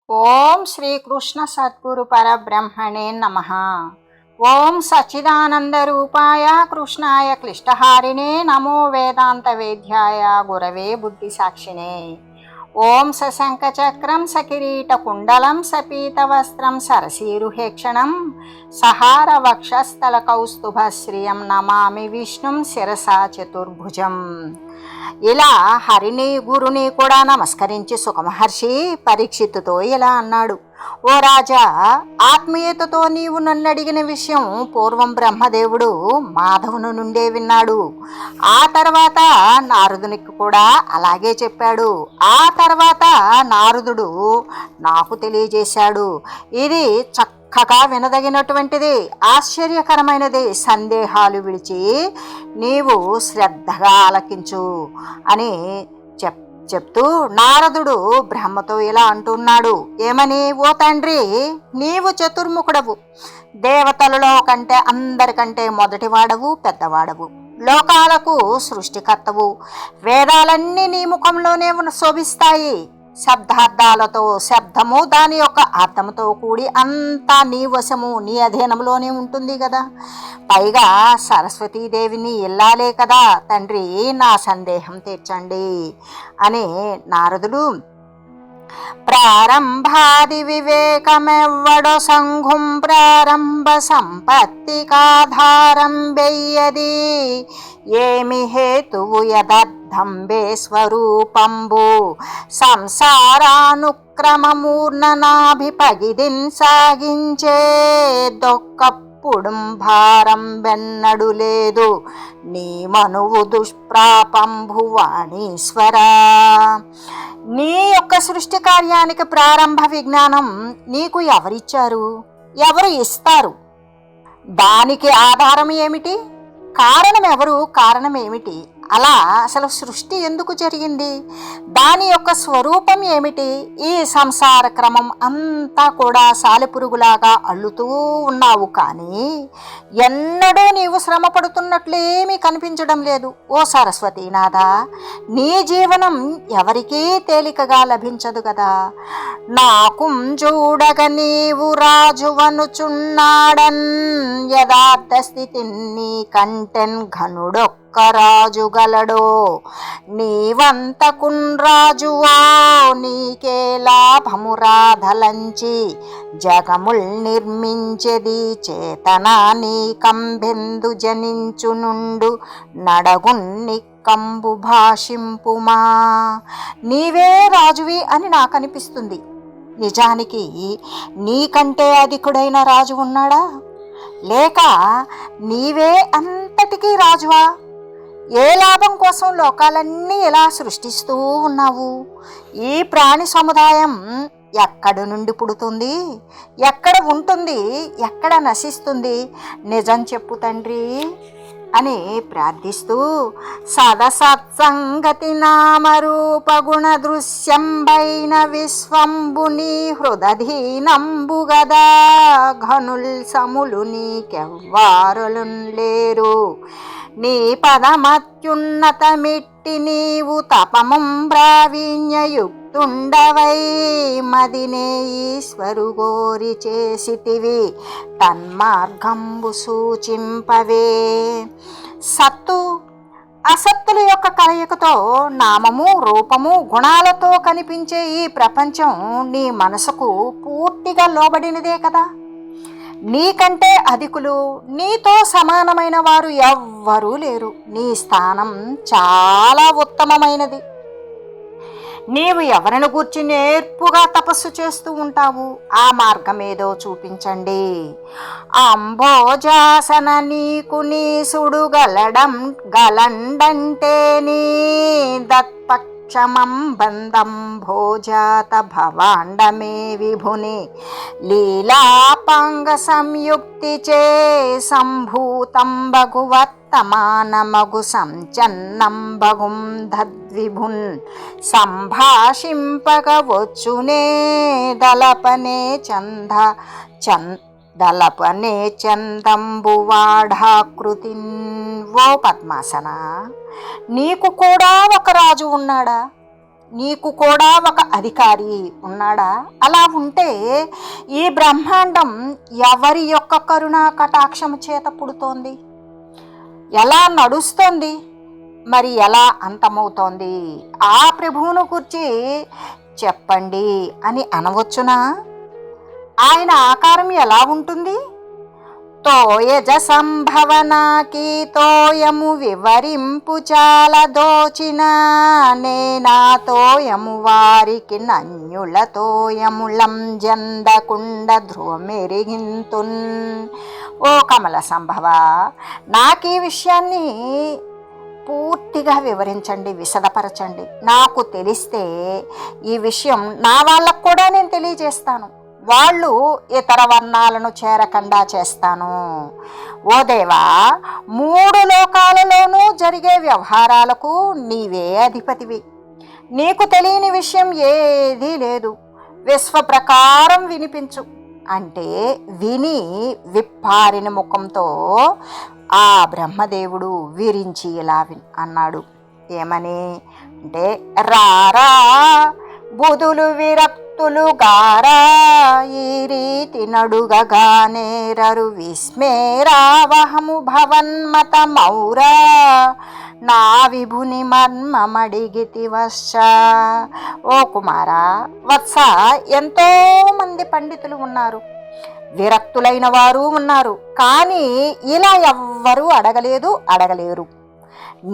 ఓం శ్రీకృష్ణ సద్గురు పరబ్రహ్మణే నమః. ఓం సచ్చిదానంద రూపాయ కృష్ణాయ క్లిష్టహారిణే నమో వేదాంత వేద్యాయ గురవే బుద్ధి సాక్షిణే. ఓం సశంఖచక్రం సకిరీట కుండలం సపీతవస్త్రం సరసీరుహేక్షణం సహార వక్షస్థల కౌస్తుభశ్రియం నమామి విష్ణుం శిరసా చతుర్భుజం. ఇలా హరిని గురుని కూడా నమస్కరించి సుఖమహర్షి పరీక్షిత్తుతో ఇలా అన్నాడు: ఓ రాజా, ఆత్మీయతతో నీవు నన్ను అడిగిన విషయం పూర్వం బ్రహ్మదేవుడు మాధవుని నుండే విన్నాడు. ఆ తర్వాత నారదునికి కూడా అలాగే చెప్పాడు. ఆ తర్వాత నారదుడు నాకు తెలియజేశాడు. ఇది చక్కగా వినదగినటువంటిది, ఆశ్చర్యకరమైనది. సందేహాలు విడిచి నీవు శ్రద్ధగా ఆలకించు అని చెప్తూ నారదుడు బ్రహ్మతో ఇలా అంటున్నాడు. ఏమని? ఓ తండ్రి, నీవు చతుర్ముఖుడవు, దేవతలలో కంటే అందరికంటే మొదటివాడవు, పెద్దవాడవు, లోకాలకు సృష్టికర్తవు. వేదాలన్నీ నీ ముఖంలోనే శోభిస్తాయి. శబ్దార్థాలతో, శబ్దము దాని యొక్క అర్థంతో కూడి అంతా నీ వశము, నీ అధీనంలోనే ఉంటుంది కదా. పైగా సరస్వతీదేవిని ఇల్లాలే కదా. తండ్రి, నా సందేహం తీర్చండి అని నారదుడు ప్రారంభాది వివేకమెవ్వడో సంఘుం ప్రారంభ సంపత్తికాధారం బెయ్యది ఏమి హేతువు యదర్థంబే స్వరూపంబు సంసారానుక్రమమూర్ణనాభిపగిదిన్ సాగించే దొక్కప్పుడుం భారం వెన్నడు లేదు నీ మనువు దుష్ప్రాపంభువాణీశ్వరా. నీ యొక్క సృష్టి కార్యానికి ప్రారంభ విజ్ఞానం నీకు ఎవరిచ్చారు? ఎవరు ఇస్తారు? దానికి ఆధారం ఏమిటి? కారణం ఎవరు? కారణం ఏమిటి? అలా అసలు సృష్టి ఎందుకు జరిగింది? దాని యొక్క స్వరూపం ఏమిటి? ఈ సంసార క్రమం అంతా కూడా సాలెపురుగులాగా అల్లుతూ ఉన్నావు, కానీ ఎన్నడూ నీవు శ్రమ పడుతున్నట్లేమీ కనిపించడం లేదు. ఓ సరస్వతీనాథ, నీ జీవనం ఎవరికీ తేలికగా లభించదు కదా. నాకుం చూడగ నీవు రాజువనుచున్నాడన్ యథార్థ స్థితిని నీ కంటెన్ ఘనుడొక్క రాజు గలడో నీవంతకున్ రాజువో నీకే లాభము రాధలంచి జగముల్ నిర్మించెది చేతనా నీ కంబెందు జనించునుండు నడగున్ని కంబు భాషింపుమా. నీవే రాజువి అని నాకు అనిపిస్తుంది. నిజానికి నీకంటే అధికుడైన రాజు ఉన్నాడా? లేక నీవే అంతటికీ రాజువా? ఏ లాభం కోసం లోకాలన్నీ ఇలా సృష్టిస్తూ ఉన్నావు? ఈ ప్రాణి సముదాయం ఎక్కడి నుండి పుడుతుంది? ఎక్కడ ఉంటుంది? ఎక్కడ నశిస్తుంది? నిజం చెప్పు తండ్రి అని ప్రార్థిస్తూ సదసత్సంగతి నామరూప గుణ దృశ్యంబైన విశ్వంబుని హృదధీనంబు గదా ఘనుల్ సములు నీకెవ్వారులున్ లేరు నీ పదమత్యున్నతమిట్టి నీవు తపముం ప్రావీణ్యయుక్తుండవై మదినే ఈశ్వరు గోరి చేసితివి తన్మార్గంబు సూచింపవే. సత్తు అసత్తుల యొక్క కలయికతో నామము, రూపము, గుణాలతో కనిపించే ఈ ప్రపంచం నీ మనసుకు పూర్తిగా లోబడినదే కదా. నీకంటే అధికులు, నీతో సమానమైన వారు ఎవ్వరూ లేరు. నీ స్థానం చాలా ఉత్తమమైనది. నీవు ఎవరిని గూర్చి నేర్పుగా తపస్సు చేస్తూ ఉంటావు? ఆ మార్గమేదో చూపించండి. అంబోజాసన నీకు నీసుడు గలండంటే నీ దత్పక్షమం బంధం భోజాత భవాండమే విభుని లీలాపాంగ సంయుక్తి చే సంభూతం భగువర్తమానమగు సంచన్నం భగుం దద్విభున్ సంభాషింపగవచ్చునే దలపనే దలపనే చందంబువాఢాకృతిన్. ఓ పద్మాసన, నీకు కూడా ఒక రాజు ఉన్నాడా? నీకు కూడా ఒక అధికారి ఉన్నాడా? అలా ఉంటే ఈ బ్రహ్మాండం ఎవరి యొక్క కరుణా కటాక్షము చేత పుడుతోంది? ఎలా నడుస్తోంది? మరి ఎలా అంతమవుతోంది? ఆ ప్రభువును గురించి చెప్పండి అని అనవచ్చునా? ఆయన ఆకారం ఎలా ఉంటుంది? తోయజ సంభవనాకి తోయము వివరింపు చాలా దోచిన నేనా తోయము వారికి నన్యుల తోయములం జందకుండ ధ్రువమెరిగింతున్. ఓ కమల సంభవ, నాకు ఈ విషయాన్ని పూర్తిగా వివరించండి, విశదపరచండి. నాకు తెలిస్తే ఈ విషయం నా వాళ్ళకు కూడా నేను తెలియజేస్తాను. వాళ్ళు ఇతర వర్ణాలను చేరకుండా చేస్తాను. ఓ దేవా, 3 లోకాలలోనూ జరిగే వ్యవహారాలకు నీవే అధిపతివి. నీకు తెలియని విషయం ఏదీ లేదు. విశ్వ ప్రకారం వినిపించు అంటే విని విప్పారిన ముఖంతో ఆ బ్రహ్మదేవుడు విరించి ఇలా అన్నాడు. ఏమని అంటే, రారా బుధులు విరక్తులు గారా ఈ రీతి నడుగగానేరరు విస్మేరావహము భవన్మత మౌరా నా విభుని మర్మమడిగితి వత్స. ఓ కుమారా, వత్స, ఎంతో మంది పండితులు ఉన్నారు, విరక్తులైన వారు ఉన్నారు, కానీ ఇలా ఎవ్వరూ అడగలేరు.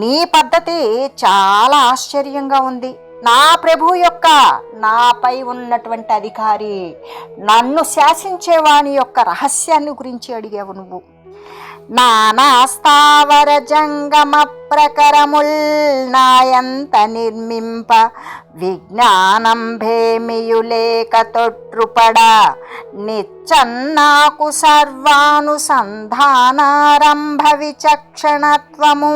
నీ పద్ధతి చాలా ఆశ్చర్యంగా ఉంది. నా ప్రభు యొక్క నాపై ఉన్నటువంటి అధికారి నన్ను శాసించేవాని యొక్క రహస్యాన్ని గురించి అడిగావు నువ్వు. నానా స్థావర జంగమ ప్రకరముల్ నాయంత నిర్మింప విజ్ఞానం భేమియులేక తొట్రుపడ నిచ్చన్నాకు సర్వానుసంధానారంభ విచక్షణత్వము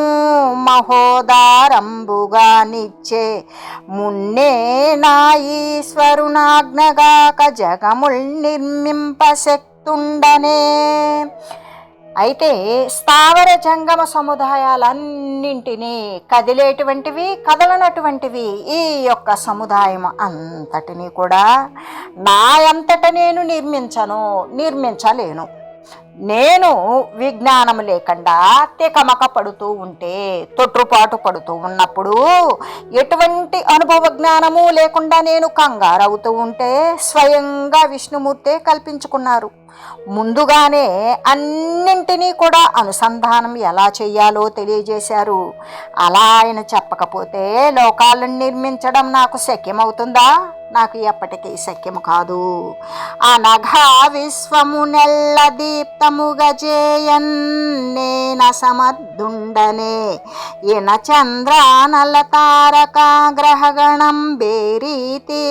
మహోదారంబుగా నిచ్చే మున్నే నా ఈశ్వరునాజ్ఞగాక జగముల్ నిర్మింప శక్తుండనే. అయితే స్థావర జంగమ సముదాయాలన్నింటినీ, కదిలేటువంటివి కదలనటువంటివి, ఈ యొక్క సముదాయం అంతటినీ కూడా నా అంతట నేను నిర్మించలేను. నేను విజ్ఞానం లేకుండా తికమక పడుతూ ఉంటే, తొట్రుపాటు పడుతూ ఉన్నప్పుడు, ఎటువంటి అనుభవ జ్ఞానము లేకుండా నేను కంగారవుతూ ఉంటే స్వయంగా విష్ణుమూర్తే కల్పించుకున్నారు. ముందుగానే అన్నింటినీ కూడా అనుసంధానం ఎలా చెయ్యాలో తెలియజేశారు. అలా ఆయన చెప్పకపోతే లోకాలను నిర్మించడం నాకు శక్యమవుతుందా? నాకు ఎప్పటికీ శక్యము కాదు. అనఘ విశ్వము నెల్ల దీప్తముగా చేయన్ నేన సమర్థుండనే ఇన చంద్రానల తారక గ్రహగణం బేరీతి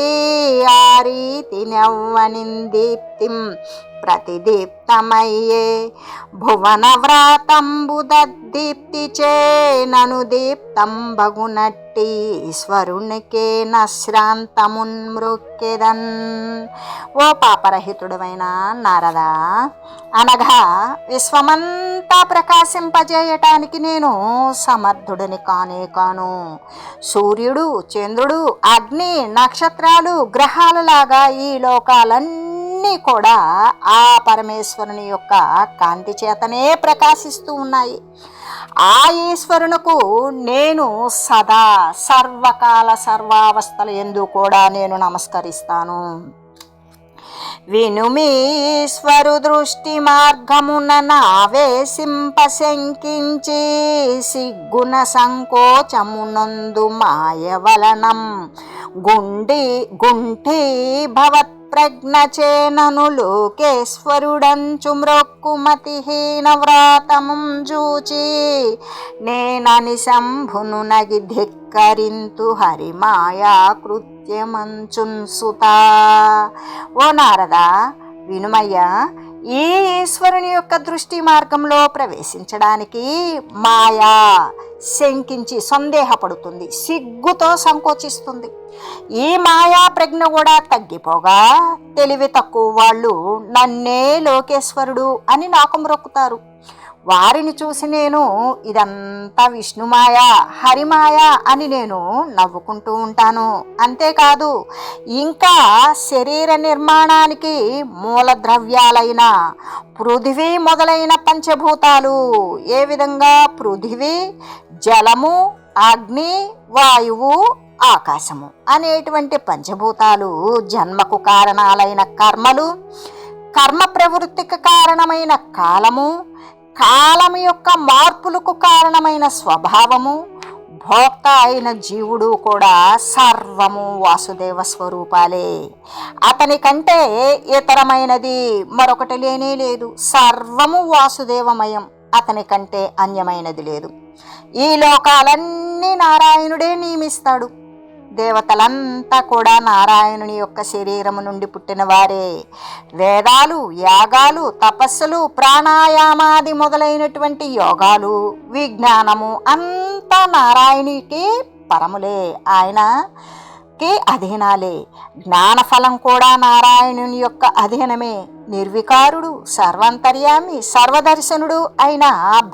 ఆ రీతి నవ్వనిన్ దీప్తిం ప్రతిదీప్తమయ్యే భువన వ్రాతంబుదీప్తి చే నను దీప్తం బగునట్టి ఈశ్వరునికే నశ్రాంతమున్ మృక్కెదన్. ఓ పాపరహితుడమైన నారదా, అనగా విశ్వమంతా ప్రకాశింపజేయటానికి నేను సమర్థుడిని కాను. సూర్యుడు, చంద్రుడు, అగ్ని, నక్షత్రాలు, గ్రహాలలాగా ఈ లోకాలన్నీ కూడా ఆ పరమేశ్వరుని యొక్క కాంతి చేతనే ప్రకాశిస్తూ ఉన్నాయి. ఆ ఈశ్వరునకు నేను సదా సర్వకాల సర్వావస్థల యందు కూడా నేను నమస్కరిస్తాను. వినుమీశ్వరు దృష్టి మార్గమున నావేశింప శంకించి సిగ్గున సంకోచమునందు మాయవలనం గుంటి భవత్ ప్రజ్ఞ చేనను లోకేశ్వరుడంచు మ్రొక్కుమతిహీన వ్రాతముం జూచి నేనని శంభును నగి ధిక్కరింతు హరిమాయా కృత్యమంచున్ సుతా. ఓ నారదా, వినుమయ్యా, ఈ ఈశ్వరుని యొక్క దృష్టి మార్గంలో ప్రవేశించడానికి మాయా శంకించి సందేహపడుతుంది, సిగ్గుతో సంకోచిస్తుంది. ఈ మాయా ప్రజ్ఞ కూడా తగ్గిపోగా తెలివి తక్కువ వాళ్ళు నన్నే లోకేశ్వరుడు అని నాకు మ్రొక్కుతారు. వారిని చూసి నేను ఇదంతా విష్ణుమాయ హరిమాయ అని నేను నవ్వుకుంటూ ఉంటాను. అంతేకాదు ఇంకా శరీర నిర్మాణానికి మూలద్రవ్యాలైన పృథివీ మొదలైన పంచభూతాలు, ఏ విధంగా పృథివీ, జలము, అగ్ని, వాయువు, ఆకాశము అనేటువంటి పంచభూతాలు జన్మకు కారణాలైన కర్మలు, కర్మ ప్రవృత్తికి కారణమైన కాలము, కాలము యొక్క మార్పులకు కారణమైన స్వభావము, భోక్త అయిన జీవుడు కూడా సర్వము వాసుదేవ స్వరూపాలే. అతని కంటే ఇతరమైనది మరొకటి లేనే లేదు. సర్వము వాసుదేవమయం, అతని కంటే అన్యమైనది లేదు. ఈ లోకాలన్నీ నారాయణుడే నియమిస్తాడు. దేవతలంతా కూడా నారాయణుని యొక్క శరీరము నుండి పుట్టిన వారే. వేదాలు, యాగాలు, తపస్సులు, ప్రాణాయామాది మొదలైనటువంటి యోగాలు, విజ్ఞానము అంతా నారాయణునికి పరములే, ఆయనకి అధీనాలే. జ్ఞానఫలం కూడా నారాయణుని యొక్క అధీనమే. నిర్వికారుడు, సర్వాంతర్యామి, సర్వదర్శనుడు అయిన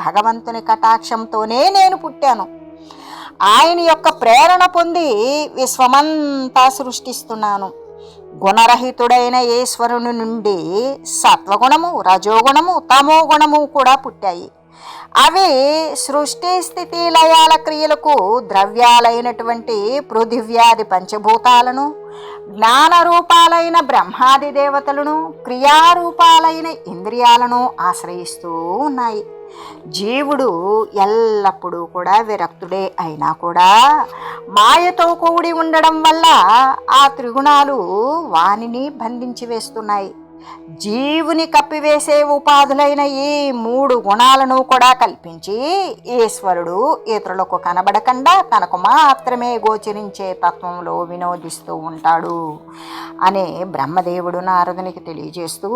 భగవంతుని కటాక్షంతోనే నేను పుట్టాను. ఆయన యొక్క ప్రేరణ పొంది విశ్వమంతా సృష్టిస్తున్నాను. గుణరహితుడైన ఈశ్వరుని నుండి సత్వగుణము, రజోగుణము, తమోగుణము కూడా పుట్టాయి. అవి సృష్టి స్థితి లయాల క్రియలకు ద్రవ్యాలైనటువంటి పృథివ్యాది పంచభూతాలను, జ్ఞానరూపాలైన బ్రహ్మాది దేవతలను, క్రియారూపాలైన ఇంద్రియాలను ఆశ్రయిస్తూ ఉన్నాయి. జీవుడు ఎల్లప్పుడూ కూడా విరక్తుడే అయినా కూడా మాయతో కూడి ఉండడం వల్ల ఆ త్రిగుణాలు వానిని బంధించి వేస్తున్నాయి. జీవుని కప్పివేసే ఉపాధులైన ఈ 3 గుణాలను కూడా కల్పించి ఈశ్వరుడు ఇతరులకు కనబడకుండా తనకు మాత్రమే గోచరించే తత్వంలో వినోదిస్తూ ఉంటాడు అనే బ్రహ్మదేవుడు నారదునికి తెలియజేస్తూ,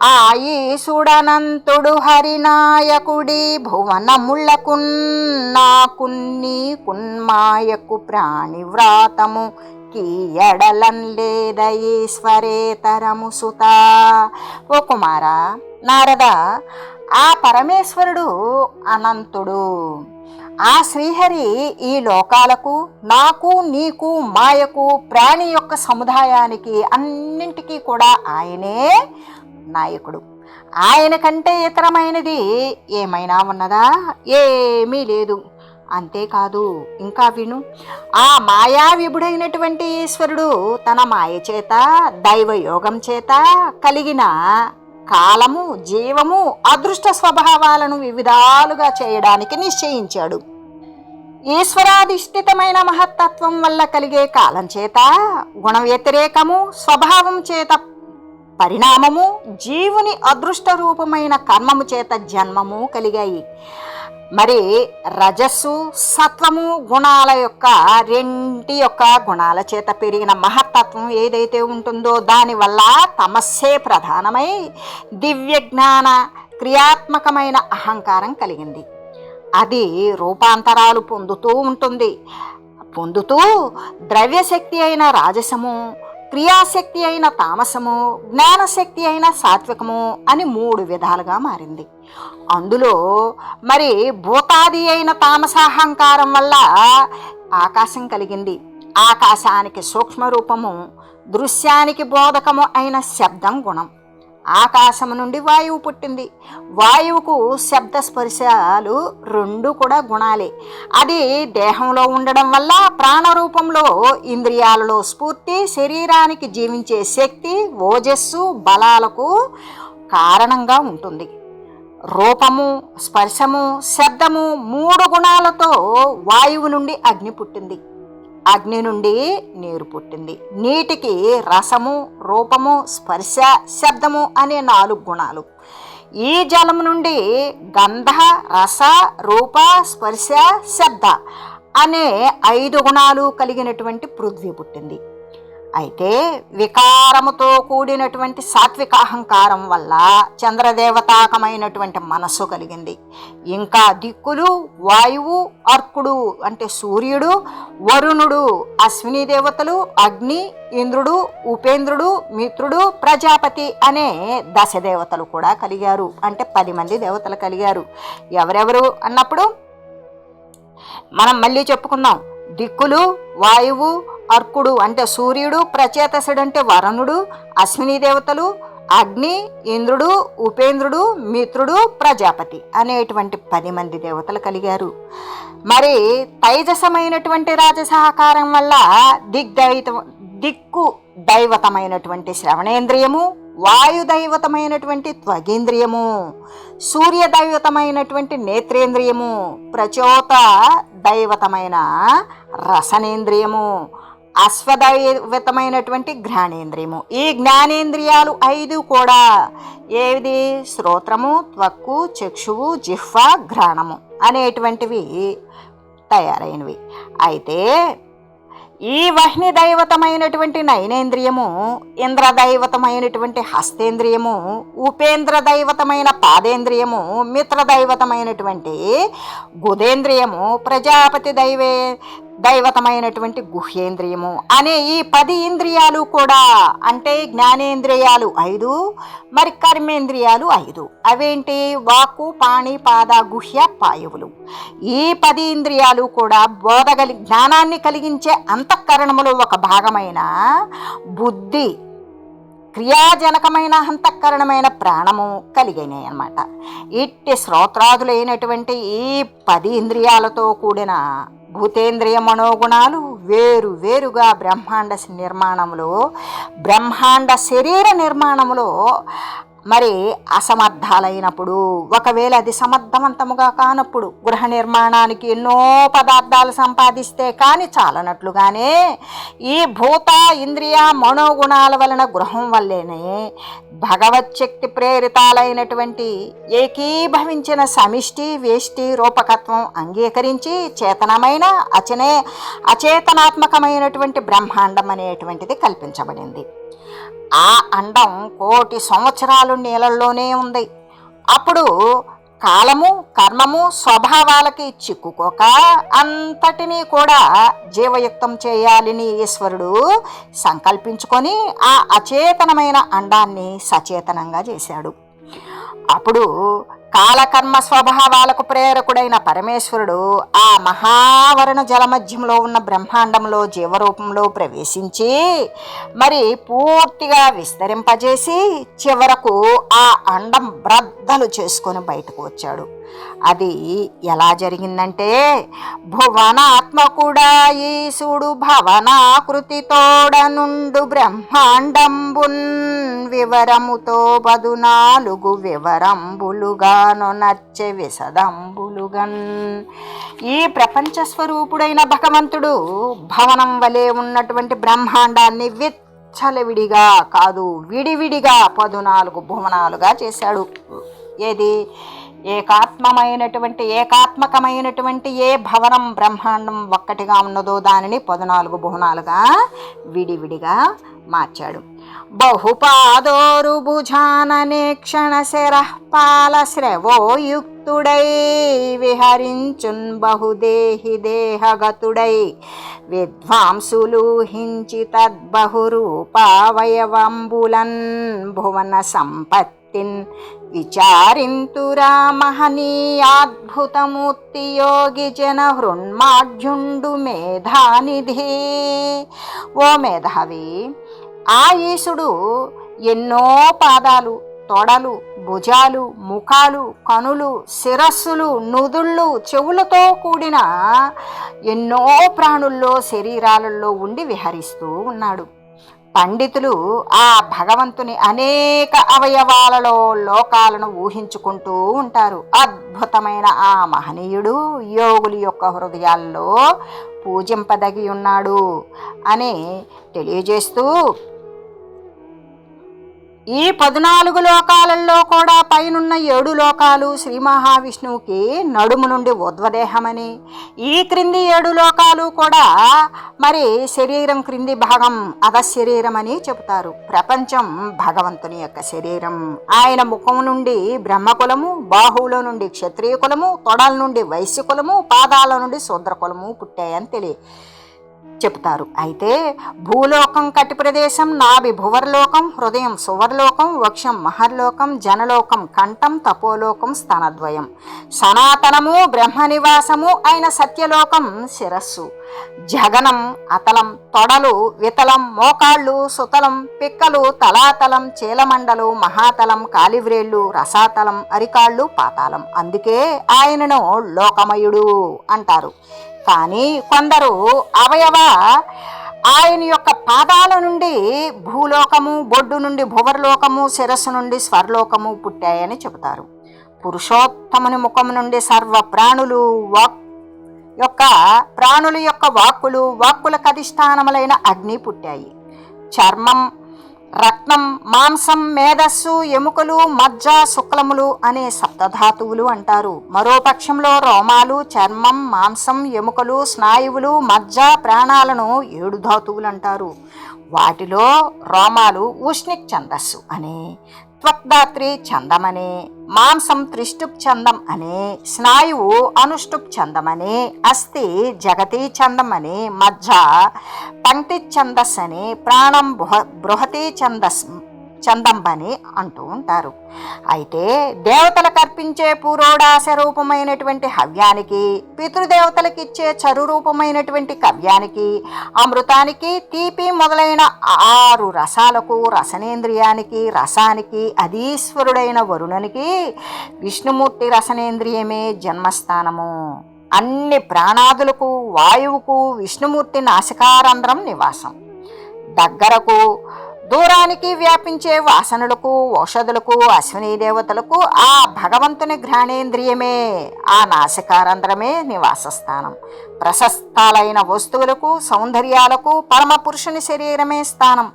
ఆ ఈశుడనంతుడు హరినాయకుడి భువనముళ్ళకున్నాకున్ని కున్మాయకు ప్రాణివ్రాతము కీయడలం లేద ఈశ్వరేతరము సుత. ఓ కుమారా నారద, ఆ పరమేశ్వరుడు అనంతుడు. ఆ శ్రీహరి ఈ లోకాలకు, నాకు, నీకు, మాయకు, ప్రాణి యొక్క సముదాయానికి అన్నింటికీ కూడా ఆయనే నాయకుడు. ఆయన కంటే ఇతరమైనది ఏమైనా ఉన్నదా? ఏమీ లేదు. అంతేకాదు, ఇంకా విను. ఆ మాయావిభుడైనటువంటి ఈశ్వరుడు తన మాయ చేత, దైవయోగం చేత కలిగిన కాలము, జీవము, అదృష్ట స్వభావాలను వివిధాలుగా చేయడానికి నిశ్చయించాడు. ఈశ్వరాధిష్ఠితమైన మహత్తత్వం వల్ల కలిగే కాలం చేత గుణ వ్యతిరేకము, స్వభావం చేత పరిణామము, జీవుని అదృష్ట రూపమైన కర్మము చేత జన్మము కలిగాయి. మరి రజస్సు, సత్వము గుణాల యొక్క రెంటి యొక్క గుణాల చేత పెరిగిన మహత్తత్వం ఏదైతే ఉంటుందో దానివల్ల తమస్సే ప్రధానమై దివ్య జ్ఞాన క్రియాత్మకమైన అహంకారం కలిగింది. అది రూపాంతరాలు పొందుతూ ఉంటుంది. పొందుతూ ద్రవ్యశక్తి అయిన రాజసము, క్రియాశక్తి అయిన తామసము, జ్ఞానశక్తి అయిన సాత్వికము అని 3 విధాలుగా మారింది. అందులో మరి భూతాది అయిన తామసాహంకారం వల్ల ఆకాశం కలిగింది. ఆకాశానికి సూక్ష్మరూపము, దృశ్యానికి బోధకము అయిన శబ్దం గుణం. ఆకాశము నుండి వాయువు పుట్టింది. వాయువుకు శబ్ద స్పర్శాలు 2 కూడా గుణాలే. అది దేహంలో ఉండడం వల్ల ప్రాణరూపంలో ఇంద్రియాలలో స్ఫూర్తి, శరీరానికి జీవించే శక్తి, ఓజస్సు, బలాలకు కారణంగా ఉంటుంది. రూపము, స్పర్శము, శబ్దము 3 గుణాలతో వాయువు నుండి అగ్ని పుట్టింది. అగ్ని నుండి నీరు పుట్టింది. నీటికి రసము, రూపము, స్పర్శ, శబ్దము అనే 4 గుణాలు. ఈ జలము నుండి గంధ, రస, రూప, స్పర్శ, శబ్ద అనే 5 గుణాలు కలిగినటువంటి పృథ్వీ పుట్టింది. అయితే వికారముతో కూడినటువంటి సాత్విక అహంకారం వల్ల చంద్రదేవతాకమైనటువంటి మనస్సు కలిగింది. ఇంకా దిక్కులు వాయువు, అర్కుడు అంటే సూర్యుడు, వరుణుడు, అశ్విని దేవతలు, అగ్ని, ఇంద్రుడు, ఉపేంద్రుడు, మిత్రుడు, ప్రజాపతి అనే దశదేవతలు కూడా కలిగారు. అంటే 10 మంది దేవతలు కలిగారు. ఎవరెవరు అన్నప్పుడు మనం మళ్ళీ చెప్పుకుందాం. దిక్కులు వాయువు, అర్కుడు అంటే సూర్యుడు, ప్రచేతసుడు అంటే వరుణుడు, అశ్విని దేవతలు, అగ్ని, ఇంద్రుడు, ఉపేంద్రుడు, మిత్రుడు, ప్రజాపతి అనేటువంటి 10 మంది దేవతలు కలిగారు. మరి తైజసమైనటువంటి రాజసహకారం వల్ల దిక్కు దైవతమైనటువంటి శ్రవణేంద్రియము, వాయుదైవతమైనటువంటి త్వగేంద్రియము, సూర్యదైవతమైనటువంటి నేత్రేంద్రియము, ప్రచోత దైవతమైన రసనేంద్రియము, అశ్వదైవతమైనటువంటి ఘ్రాణేంద్రియము. ఈ జ్ఞానేంద్రియాలు 5 కూడా ఏది? శ్రోత్రము, త్వక్కు, చక్షువు, జిహ్వ, ఘ్రాణము అనేటువంటివి తయారైనవి. అయితే ఈ వహ్ని దైవతమైనటువంటి నయనేంద్రియము, ఇంద్రదైవతమైనటువంటి హస్తేంద్రియము, ఉపేంద్ర దైవతమైన పాదేంద్రియము, మిత్రదైవతమైనటువంటి గుదేంద్రియము, ప్రజాపతి దైవతమైనటువంటి గుహ్యేంద్రియము అనే ఈ 10 ఇంద్రియాలు కూడా అంటే జ్ఞానేంద్రియాలు 5, మరి కర్మేంద్రియాలు 5. అవేంటి? వాక్కు, పాణి, పాద, గుహ్య, పాయువులు. ఈ 10 ఇంద్రియాలు కూడా జ్ఞానాన్ని కలిగించే అంతఃకరణములో ఒక భాగమైన బుద్ధి, క్రియాజనకమైన అంతఃకరణమైన ప్రాణము కలిగినాయి అన్నమాట. ఇట్టి శ్రోత్రాదులైనటువంటి ఈ 10 ఇంద్రియాలతో కూడిన భూతేంద్రియ మనోగుణాలు వేరు వేరుగా బ్రహ్మాండ నిర్మాణంలో, బ్రహ్మాండ శరీర నిర్మాణంలో మరి అసమర్థాలైనప్పుడు, ఒకవేళ అది సమర్థవంతముగా కానప్పుడు, గృహ నిర్మాణానికి ఎన్నో పదార్థాలు సంపాదిస్తే కానీ చాలనట్లుగానే ఈ భూత ఇంద్రియ మనోగుణాల వలన గృహం వల్లేనే భగవచ్చక్తి ప్రేరితాలైనటువంటి ఏకీభవించిన సమిష్టి వేష్టి రూపకత్వం అంగీకరించి చేతనమైన అచేతనాత్మకమైనటువంటి బ్రహ్మాండం అనేటువంటిది కల్పించబడింది. ఆ అండం 1,000,000 సంవత్సరాలు నీళ్ళల్లోనే ఉంది. అప్పుడు కాలము, కర్మము, స్వభావాలకి చిక్కుకోక అంతటినీ కూడా జీవయుక్తం చేయాలని ఈశ్వరుడు సంకల్పించుకొని ఆ అచేతనమైన అండాన్ని సచేతనంగా చేశాడు. అప్పుడు కాలకర్మ స్వభావాలకు ప్రేరకుడైన పరమేశ్వరుడు ఆ మహావరణ జలమధ్యంలో ఉన్న బ్రహ్మాండంలో జీవరూపంలో ప్రవేశించి మరి పూర్తిగా విస్తరింపజేసి చివరకు ఆ అండం బ్రద్దలు చేసుకొని బయటకు వచ్చాడు. అది ఎలా జరిగిందంటే, భువనాత్మకుడా ఈశుడు భవనాకృతి తోడనుండు బ్రహ్మాండంబున్ వివరముతో 14 వివరంబులుగాను నచ్చే విశదంబులుగన్. ఈ ప్రపంచ స్వరూపుడైన భగవంతుడు భవనం వలె ఉన్నటువంటి బ్రహ్మాండాన్ని విచ్చలవిడిగా కాదు, విడివిడిగా 14 భువనాలుగా చేశాడు. ఏది? ఏకాత్మకమైనటువంటి ఏ భవనం బ్రహ్మాండం ఒక్కటిగా ఉన్నదో దానిని 14 భువనాలుగా విడివిడిగా మార్చాడు. బహుపాదోరు భుజాననే క్షణశరః పాల శ్రవోయుక్తుడై విహరించున్ బహుదేహి దేహగతుడై విద్వాంసులు హించి తద్బహురూపావయవంబులన్ భువన సంపత్తిన్ విచారింతురా మహనీయాద్భుతమూర్తి యోగి జన హృన్మాఢ్యుండు మేధానిధి. ఓ మేధావి, ఆ ఈశుడు ఎన్నో పాదాలు, తొడలు, భుజాలు, ముఖాలు, కనులు, శిరస్సులు, నుదుళ్ళు, చెవులతో కూడిన ఎన్నో ప్రాణుల్లో శరీరాలలో ఉండి విహరిస్తూ ఉన్నాడు. పండితులు ఆ భగవంతుని అనేక అవయవాలలో లోకాలను ఊహించుకుంటూ ఉంటారు. అద్భుతమైన ఆ మహనీయుడు యోగుల యొక్క హృదయాల్లో పూజింపదగి ఉన్నాడు అని తెలియజేస్తూ ఈ 14 లోకాలలో కూడా పైనున్న 7 లోకాలు శ్రీ మహావిష్ణువుకి నడుము నుండి ఉద్వదేహమని, ఈ క్రింది 7 లోకాలు కూడా మరి శరీరం క్రింది భాగం అధశరీరం అని చెబుతారు. ప్రపంచం భగవంతుని యొక్క శరీరం. ఆయన ముఖం నుండి బ్రహ్మకులము, బాహువుల నుండి క్షత్రియ కులము, తొడల నుండి వైశ్య కులము, పాదాల నుండి శూద్ర కులము పుట్టాయని చెప్తారు. అయితే భూలోకం కటి ప్రదేశం, నాభి భువర్లోకం, హృదయం సువర్లోకం, వక్షం మహర్లోకం, జనలోకం కంఠం, తపోలోకం స్తనద్వయం, సనాతనము బ్రహ్మనివాసము అయిన సత్యలోకం శిరస్సు, జగనం అతలం, తొడలు వితలం, మోకాళ్ళు సుతలం, పిక్కలు తలాతలం, చీలమండలు మహాతలం, కాలివ్రేళ్ళు రసాతలం, అరికాళ్ళు పాతాళం. అందుకే ఆయనను లోకమయుడు అంటారు. కానీ కొందరు ఆయన యొక్క పాదాల నుండి భూలోకము, బొడ్డు నుండి భువర్లోకము, శిరస్సు నుండి స్వర్లోకము పుట్టాయని చెబుతారు. పురుషోత్తముని ముఖము నుండి సర్వ ప్రాణుల యొక్క వాక్కులకు అధిష్టానములైన అగ్ని పుట్టాయి. చర్మం, రక్తం, మాంసం, మేధస్సు, ఎముకలు, మజ్జ, శుక్లములు అనే సప్తధాతువులు అంటారు. మరో పక్షంలో రోమాలు, చర్మం, మాంసం, ఎముకలు, స్నాయువులు, మజ్జ, ప్రాణాలను 7 ధాతువులు అంటారు. వాటిలో రోమాలు ఉష్ణిక్ ఛందస్సు అనే, త్వక్ధాత్రి ఛందం అనే, మాంసం త్రిష్టుప్ ఛందం అనే, స్నాయువు అనుష్టుప్ ఛందం అనే, అస్థి జగతి ఛందం అనే, మజ్జ పంక్తి ఛందస్ అని, ప్రాణం బృహతి ఛందం అని అంటూ ఉంటారు. అయితే దేవతలకు అర్పించే పూరోడాశ రూపమైనటువంటి హవ్యానికి, పితృదేవతలకు ఇచ్చే చరు రూపమైనటువంటి కవ్యానికి, అమృతానికి, తీపి మొదలైన 6 రసాలకు, రసనేంద్రియానికి, రసానికి అధీశ్వరుడైన వరుణునికి విష్ణుమూర్తి రసనేంద్రియమే జన్మస్థానము. అన్ని ప్రాణాదులకు, వాయువుకు విష్ణుమూర్తి నాసికారంధ్రం నివాసం. దగ్గరకు దూరానికి వ్యాపించే వాసనలకు, ఔషధులకు, అశ్విని దేవతలకు ఆ భగవంతుని ఘ్రాణేంద్రియమే, ఆ నాసికారంధ్రమే నివాసస్థానం. ప్రశస్తాలైన వస్తువులకు, సౌందర్యాలకు పరమపురుషుని శరీరమే స్థానం.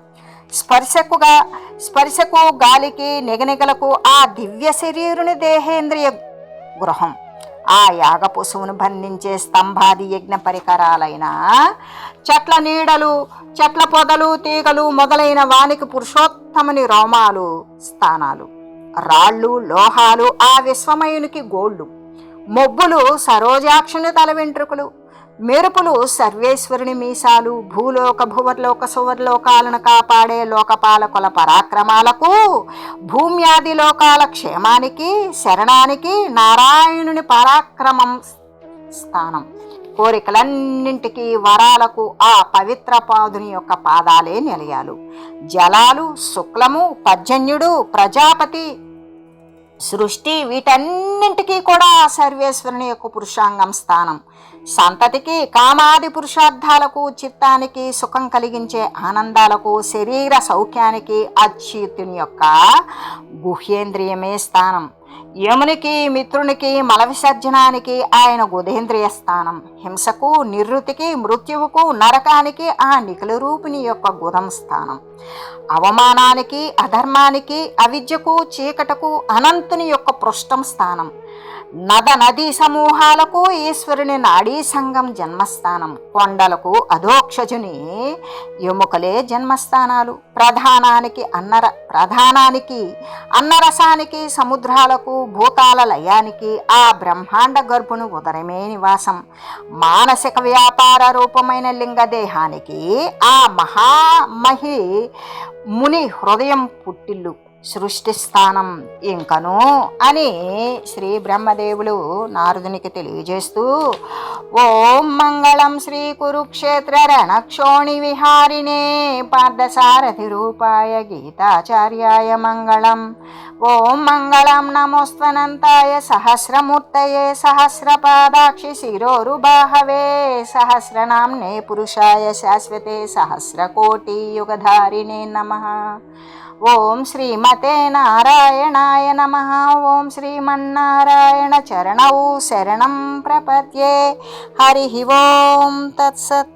స్పర్శకు, గాలికి, నిగనిగలకు ఆ దివ్య శరీరుని దేహేంద్రియ గృహం. ఆ యాగ పశువును బంధించే స్తంభాది యజ్ఞ పరికరాలైన చెట్ల నీడలు, చెట్ల పొదలు, తీగలు మొదలైన వానికి పురుషోత్తముని రోమాలు స్థానాలు. రాళ్ళు, లోహాలు ఆ విశ్వమయునికి గోళ్ళు, మొబ్బులు సరోజాక్షుని తల వెంట్రుకలు, మెరుపులు సర్వేశ్వరుని మీసాలు. భూలోక భువర్లోక సువర్లోకాలను కాపాడే లోకపాలకుల పరాక్రమాలకు, భూమ్యాది లోకాల క్షేమానికి, శరణానికి నారాయణుని పరాక్రమం స్థానం. కోరికలన్నింటికీ, వరాలకు ఆ పవిత్ర పాదుని యొక్క పాదాలే నిలయాలు. జలాలు, శుక్లము, పర్జన్యుడు, ప్రజాపతి, సృష్టి వీటన్నింటికీ కూడా సర్వేశ్వరుని యొక్క పురుషాంగం స్థానం. సంతతికి, కామాది పురుషార్థాలకు, చిత్తానికి సుఖం కలిగించే ఆనందాలకు, శరీర సౌఖ్యానికి అచ్యుతుని యొక్క గుహ్యేంద్రియమే స్థానం. యమునికి, మిత్రునికి, మల విసర్జనానికి ఆయన గుదేంద్రియ స్థానం. హింసకు, నిర్వృతికి, మృత్యువుకు, నరకానికి ఆ నిఖిల రూపిణి యొక్క గుదం స్థానం. అవమానానికి, అధర్మానికి, అవిద్యకు, చీకటకు అనంతుని యొక్క పృష్ఠం స్థానం. నదీ సమూహాలకు ఈశ్వరుని నాడీ సంఘం జన్మస్థానం. కొండలకు అధోక్షజుని ఎముకలే జన్మస్థానాలు. ప్రధానానికి అన్నరసానికి, సముద్రాలకు, భూతాల లయానికి ఆ బ్రహ్మాండ గర్భుని ఉదరమే నివాసం. మానసిక వ్యాపార రూపమైన లింగదేహానికి ఆ మహామహి ముని హృదయం పుట్టిల్లు, సృష్టి స్థానం. ఇంకను అని శ్రీ బ్రహ్మదేవులు నారదునికి తెలియజేస్తూ, ఓం మంగళం శ్రీ కురుక్షేత్ర రణక్షోణి విహారిణే పార్థసారథి రూపాయ గీతాచార్యాయ మంగళం. ఓం మంగళం నమోస్త్వనంతాయ సహస్రమూర్తయే సహస్రపాదాక్షి శిరోరుబాహవే సహస్రనామ్నే పురుషాయ శాశ్వతే సహస్రకోటి యుగధారిణే నమః. ఓం శ్రీమతే నారాయణాయ నమః. ఓం శ్రీమన్నారాయణ చరణౌ శరణం ప్రపద్యే. హరి ఓం తత్సత్.